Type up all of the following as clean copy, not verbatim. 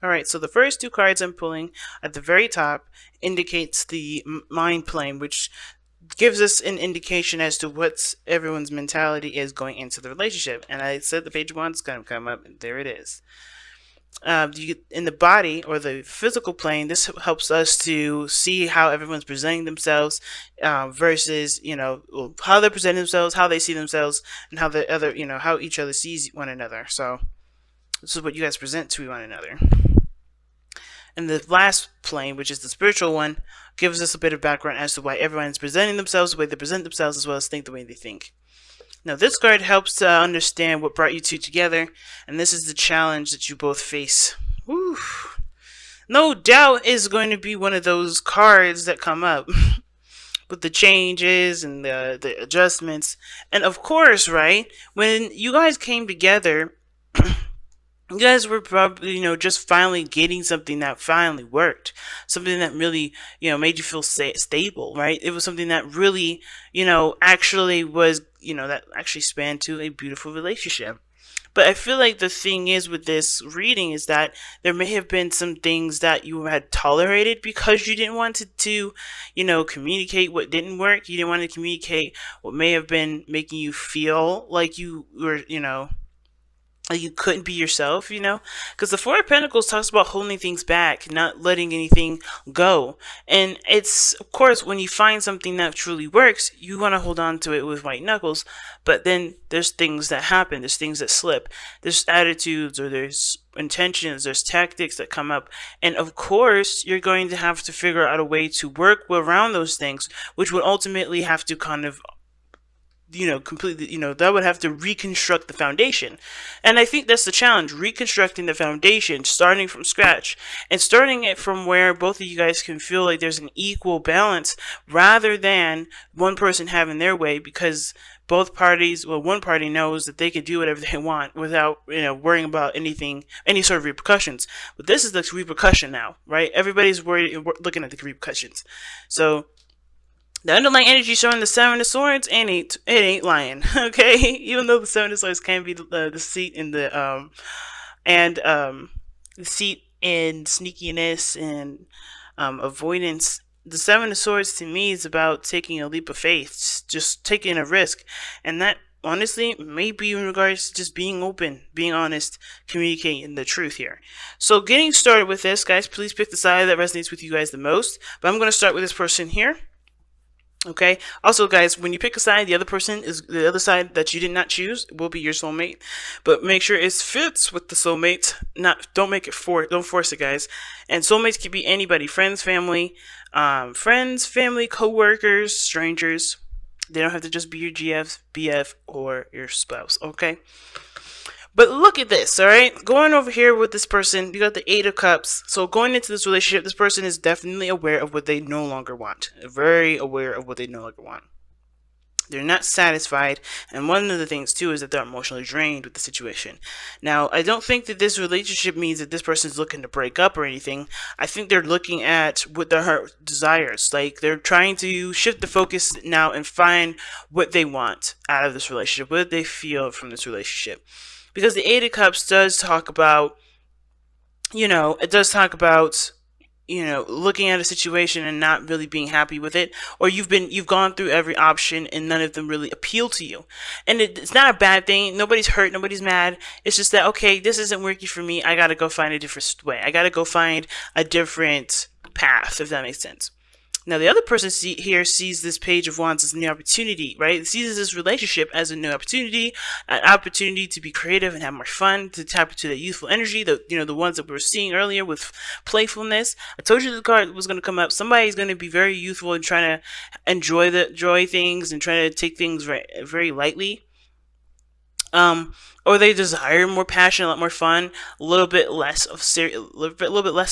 All right, so the first two cards I'm pulling at the very top indicates the mind plane, which gives us an indication as to what everyone's mentality is going into the relationship. And I said the page of wands is going to come up, and there it is. In the body or the physical plane, this helps us to see how everyone's presenting themselves versus, how they're presenting themselves, how they see themselves, and how the other, how each other sees one another. So this is what you guys present to one another. And the last plane, which is the spiritual one, gives us a bit of background as to why everyone's presenting themselves the way they present themselves, as well as think the way they think. Now, this card helps to understand what brought you two together, and this is the challenge that you both face. Woo. No doubt is going to be one of those cards that come up with the changes and the adjustments. And of course, right, when you guys came together, you guys were probably, just finally getting something that finally worked. Something that really, made you feel stable, right? It was something that really, actually was, that actually spanned to a beautiful relationship. But I feel like the thing is with this reading is that there may have been some things that you had tolerated because you didn't want to communicate what didn't work. You didn't want to communicate what may have been making you feel like you were, you couldn't be yourself, because the Four of Pentacles talks about holding things back, not letting anything go. And it's, of course, when you find something that truly works, you want to hold on to it with white knuckles. But then there's things that happen, there's things that slip, there's attitudes, or there's intentions, there's tactics that come up. And of course, you're going to have to figure out a way to work around those things, which would ultimately have to kind of completely, that would have to reconstruct the foundation. And I think that's the challenge, reconstructing the foundation, starting from scratch, and starting it from where both of you guys can feel like there's an equal balance, rather than one person having their way, because both parties, one party knows that they can do whatever they want without, worrying about any sort of repercussions. But this is the repercussion now, right? Everybody's looking at the repercussions. So the underlying energy showing the Seven of Swords, it ain't lying, okay? Even though the Seven of Swords can be the seat in the seat in sneakiness and avoidance, the Seven of Swords to me is about taking a leap of faith, just taking a risk, and that honestly may be in regards to just being open, being honest, communicating the truth here. So getting started with this, guys, please pick the side that resonates with you guys the most. But I'm going to start with this person here. Okay. Also, guys, when you pick a side, the other side that you did not choose will be your soulmate. But make sure it fits with the soulmate. Don't force it, guys. And soulmates can be anybody: friends, family, co-workers, strangers. They don't have to just be your GF, BF, or your spouse. Okay. But look at this, all right? Going over here with this person, you got the Eight of Cups. So going into this relationship, this person is definitely aware of what they no longer want. Very aware of what they no longer want. They're not satisfied. And one of the things, too, is that they're emotionally drained with the situation. Now, I don't think that this relationship means that this person is looking to break up or anything. I think they're looking at what their heart desires. Like, they're trying to shift the focus now and find what they want out of this relationship, what they feel from this relationship. Because the Eight of Cups does talk about, looking at a situation and not really being happy with it, or you've gone through every option and none of them really appeal to you. And it's not a bad thing. Nobody's hurt. Nobody's mad. It's just that, okay, this isn't working for me. I got to go find a different way. I got to go find a different path, if that makes sense. Now, the other person here sees this Page of Wands as a new opportunity, right? It sees this relationship as a new opportunity, an opportunity to be creative and have more fun, to tap into the youthful energy, the ones that we were seeing earlier with playfulness. I told you the card was going to come up. Somebody's going to be very youthful and trying to enjoy things and trying to take things very, very lightly. Or they desire more passion, a lot more fun, a little bit less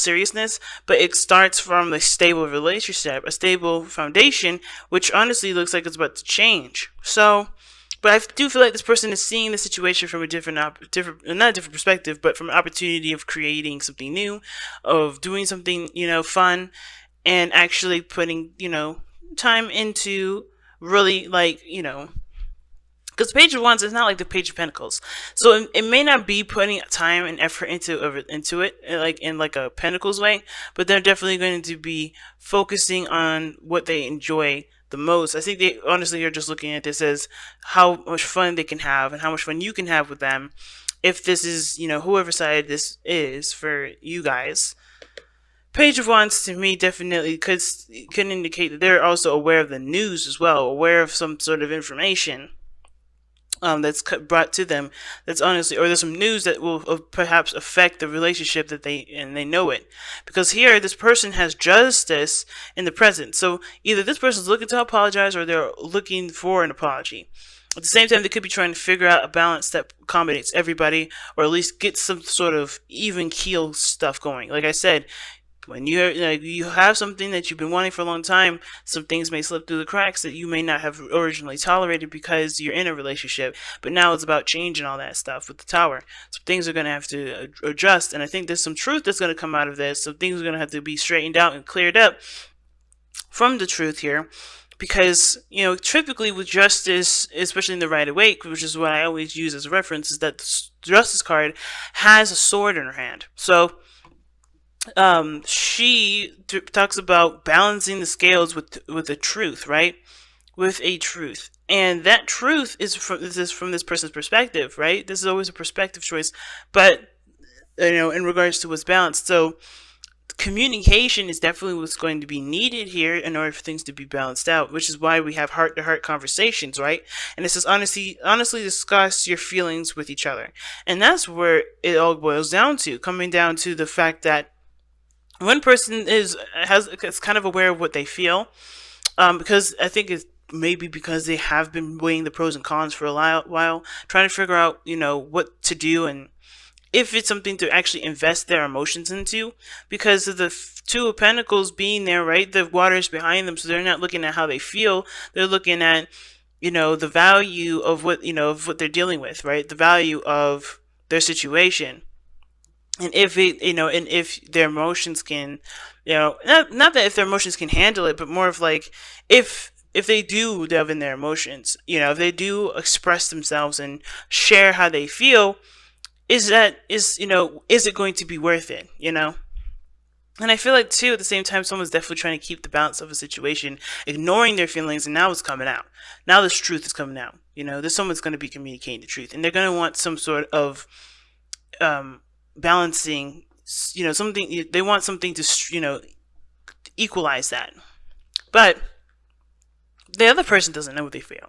seriousness. But it starts from a stable relationship, a stable foundation, which honestly looks like it's about to change. So, but I do feel like this person is seeing the situation from a not a different perspective, but from an opportunity of creating something new, of doing something, fun, and actually putting, time into really, because Page of Wands is not like the Page of Pentacles, so it may not be putting time and effort into it, like in like a Pentacles way, but they're definitely going to be focusing on what they enjoy the most. I think they honestly are just looking at this as how much fun they can have and how much fun you can have with them. If this is, whoever side this is for you guys. Page of Wands to me definitely can indicate that they're also aware of the news as well, aware of some sort of information that's brought to them. That's honestly, or there's some news that will perhaps affect the relationship that they know it, because here this person has justice in the present. So either this person's looking to apologize or they're looking for an apology. At the same time, they could be trying to figure out a balance that accommodates everybody, or at least get some sort of even keel stuff going. Like I said, when you have something that you've been wanting for a long time, some things may slip through the cracks that you may not have originally tolerated because you're in a relationship. But now it's about changing all that stuff with the Tower. So things are going to have to adjust, and I think there's some truth that's going to come out of this. Some things are going to have to be straightened out and cleared up from the truth here. Because, typically with justice, especially in the Rider-Waite, which is what I always use as a reference, is that the justice card has a sword in her hand. So she talks about balancing the scales with the truth, right? With a truth. And that truth is from this person's perspective, right? This is always a perspective choice. But, in regards to what's balanced. So communication is definitely what's going to be needed here in order for things to be balanced out, which is why we have heart-to-heart conversations, right? And this is honestly discuss your feelings with each other. And that's where it all boils down to, coming down to the fact that one person is kind of aware of what they feel, because I think it's maybe because they have been weighing the pros and cons for a while, trying to figure out, what to do and if it's something to actually invest their emotions into, because of the Two of Pentacles being there, right? The water is behind them, so they're not looking at how they feel. They're looking at, the value of what they're dealing with, right? The value of their situation. And if and if their emotions can, not that if their emotions can handle it, but more of like, if they do delve in their emotions, if they do express themselves and share how they feel, is it going to be worth it, And I feel like, too, at the same time, someone's definitely trying to keep the balance of a situation, ignoring their feelings, and now it's coming out. Now this truth is coming out. There's someone's going to be communicating the truth, and they're going to want some sort of balancing, something. They want something to, equalize that. But the other person doesn't know what they feel.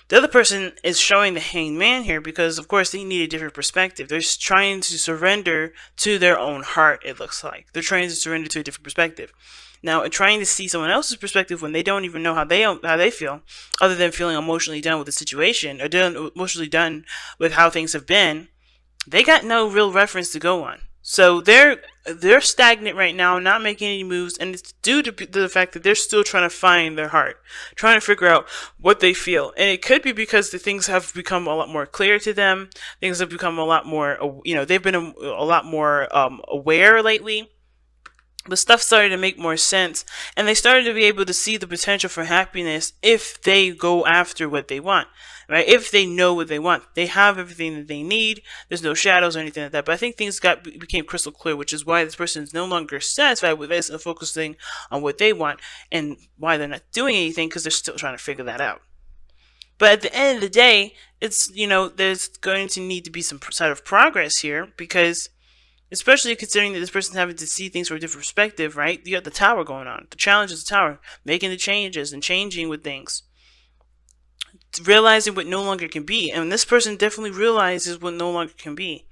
The other person is showing the Hanged Man here because, of course, they need a different perspective. They're trying to surrender to their own heart, it looks like. They're trying to surrender to a different perspective. Now, trying to see someone else's perspective when they don't even know how they feel, other than feeling emotionally done with the situation, or emotionally done with how things have been, they got no real reference to go on. So they're stagnant right now, not making any moves, and it's due to the fact that they're still trying to find their heart, trying to figure out what they feel. And it could be because the things have become a lot more clear to them. Things have become a lot more, they've been a lot more aware lately. But stuff started to make more sense, and they started to be able to see the potential for happiness if they go after what they want, right? If they know what they want, they have everything that they need. There's no shadows or anything like that. But I think things became crystal clear, which is why this person is no longer satisfied with this and focusing on what they want, and why they're not doing anything, because they're still trying to figure that out. But at the end of the day, it's, there's going to need to be some sort of progress here, because especially considering that this person's having to see things from a different perspective, right? You got the Tower going on. The challenge is the Tower. Making the changes and changing with things. Realizing what no longer can be. And this person definitely realizes what no longer can be.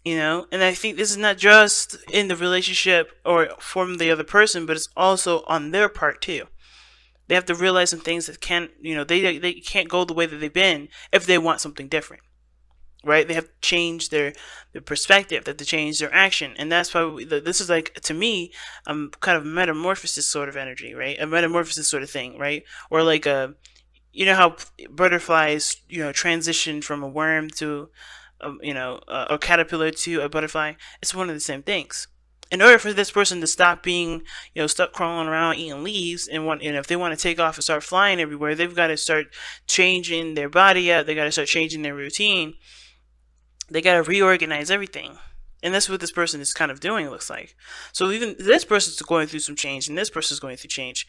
And I think this is not just in the relationship or from the other person, but it's also on their part too. They have to realize some things that can't, they can't go the way that they've been if they want something different. Right? They have to change their perspective, they have to change their action. And that's why this is like, to me, kind of metamorphosis sort of energy, right? A metamorphosis sort of thing, right? Or like how butterflies, transition from a worm to, a caterpillar to a butterfly. It's one of the same things. in order for this person to stop being, stuck crawling around eating leaves, and if they want to take off and start flying everywhere, they've got to start changing their body up. They got to start changing their routine. They got to reorganize everything. And that's what this person is kind of doing, it looks like. So even this person's going through some change, and this person's going through change.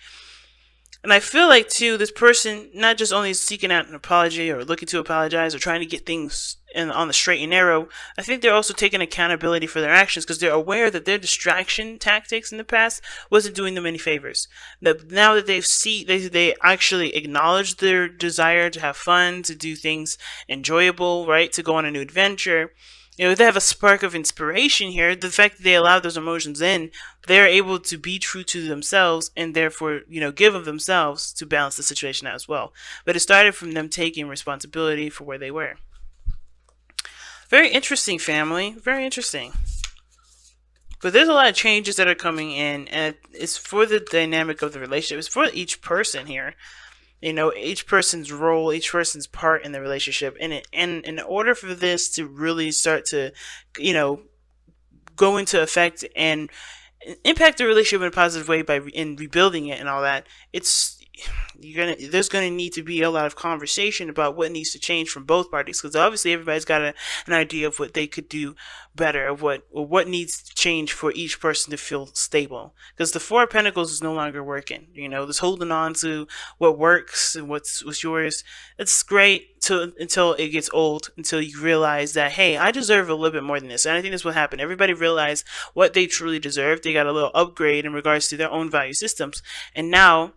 And I feel like, too, this person not just only seeking out an apology or looking to apologize or trying to get things on the straight and narrow, I think they're also taking accountability for their actions, because they're aware that their distraction tactics in the past wasn't doing them any favors. That now that they actually acknowledge their desire to have fun, to do things enjoyable, right, to go on a new adventure. They have a spark of inspiration here. The fact that they allow those emotions in, they're able to be true to themselves and therefore, give of themselves to balance the situation out as well. But it started from them taking responsibility for where they were. Very interesting, family. Very interesting. But there's a lot of changes that are coming in, and it's for the dynamic of the relationship. It's for each person here. Each person's role, each person's part in the relationship. And in order for this to really start to, go into effect and impact the relationship in a positive way in rebuilding it and all that, there's gonna need to be a lot of conversation about what needs to change from both parties, because obviously everybody's got an idea of what they could do better, of what needs to change for each person to feel stable. Because the Four of Pentacles is no longer working. This holding on to what works and what's yours. It's great until it gets old, until you realize that, hey, I deserve a little bit more than this. And I think that's what happened. Everybody realized what they truly deserve. They got a little upgrade in regards to their own value systems, and now,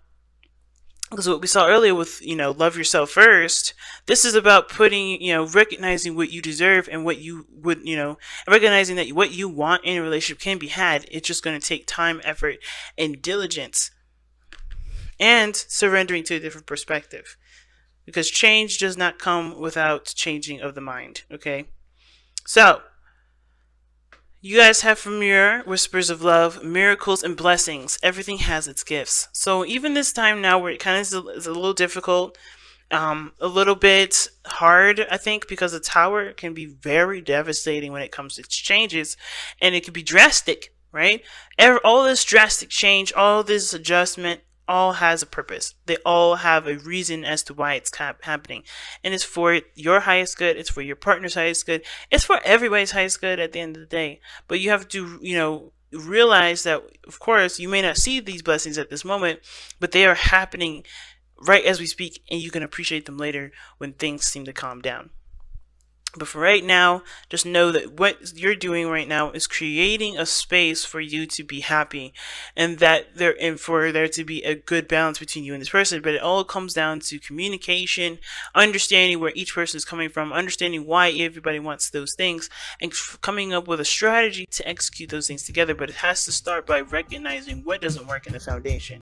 because what we saw earlier with, love yourself first, this is about putting, recognizing what you deserve and what you would, recognizing that what you want in a relationship can be had. It's just going to take time, effort, and diligence, and surrendering to a different perspective, because change does not come without changing of the mind. Okay. So you guys have from your Whispers of Love, miracles and blessings. Everything has its gifts. So even this time now, where it kind of is a little difficult, a little bit hard, I think, because the Tower can be very devastating when it comes to changes, and it can be drastic, right? All this drastic change, all this adjustment, all has a purpose. They all have a reason as to why it's happening. And it's for your highest good. It's for your partner's highest good. It's for everybody's highest good at the end of the day. But you have to, realize that, of course, you may not see these blessings at this moment, but they are happening right as we speak, and you can appreciate them later when things seem to calm down. But for right now, just know that what you're doing right now is creating a space for you to be happy, and for there to be a good balance between you and this person. But it all comes down to communication, understanding where each person is coming from, understanding why everybody wants those things, and coming up with a strategy to execute those things together. But it has to start by recognizing what doesn't work in the foundation.